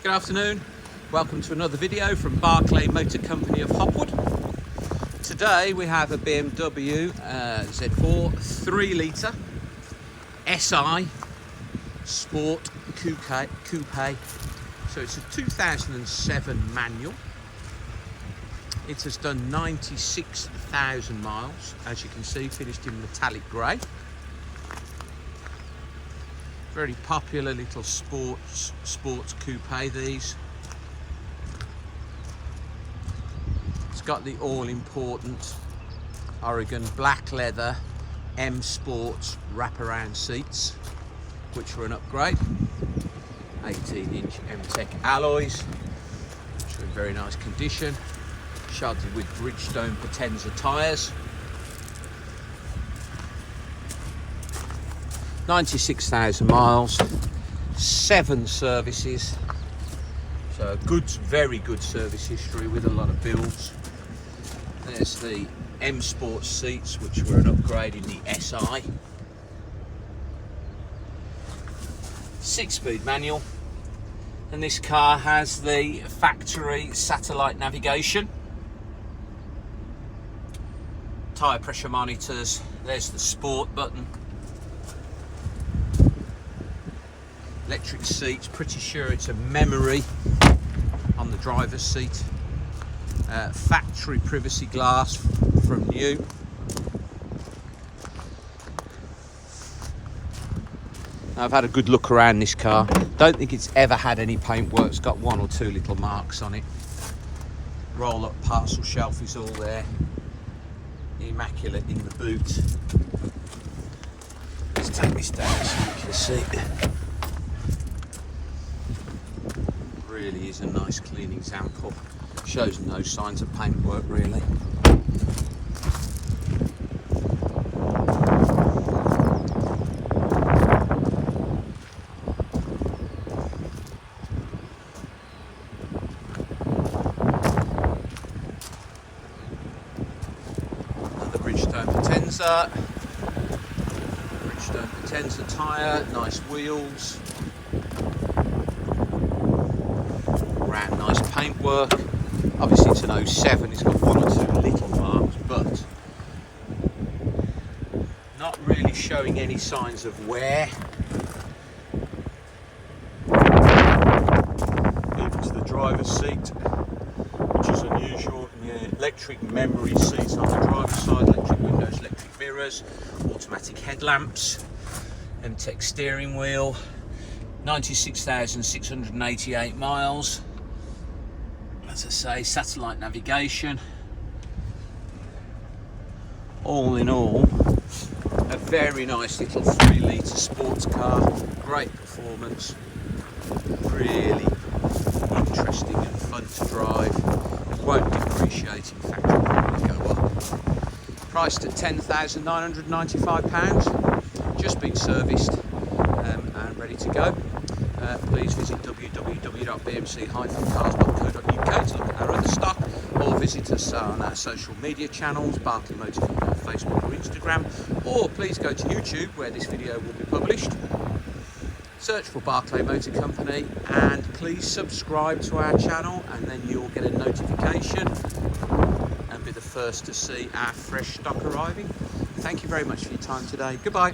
Good afternoon, welcome to another video from Barclay Motor Company of Hopwood. Today we have a BMW Z4 3 litre SI Sport Coupe. So it's a 2007 manual. It has done 96,000 miles, as you can see, finished in metallic grey. Very popular little sports coupe, these. It's got the all-important Oregon black leather M Sports wraparound seats, which were an upgrade. 18-inch M-Tech alloys, which are in very nice condition. Sharded with Bridgestone Potenza tyres. 96,000 miles, 7 services, so good, very good service history with a lot of builds. There's the M Sports seats, which were an upgrade in the SI. 6-speed manual, and this car has the factory satellite navigation. Tyre pressure monitors, there's the sport button. Electric seats, pretty sure it's a memory on the driver's seat. Factory privacy glass from new. Now, I've had a good look around this car. Don't think it's ever had any paintwork. It's got 1 or 2 little marks on it. Roll up parcel shelf is all there. Immaculate in the boot. Let's take this down so you can see. Really is a nice clean example. Shows no signs of paintwork really. Another Bridgestone Potenza. Bridgestone Potenza tyre, nice wheels. Nice paintwork. Obviously it's an 07, it's got 1 or 2 little marks, but not really showing any signs of wear. Even to the driver's seat, which is unusual. Yeah, electric memory seats on the driver's side, electric windows, electric mirrors, automatic headlamps, M-Tech steering wheel. 96,688 miles. As I say, satellite navigation. All in all, a very nice little 3 litre sports car. Great performance. Really interesting and fun to drive. It won't depreciate, in fact, it'll probably go up. Priced at £10,995. Just been serviced and ready to go. Please visit www.bmc-cars.co.uk to look at our other stock, or visit us on our social media channels, Barclay Motor Company on Facebook or Instagram, or please go to YouTube where this video will be published. Search for Barclay Motor Company and please subscribe to our channel, and then you'll get a notification and be the first to see our fresh stock arriving. Thank you very much for your time today. Goodbye.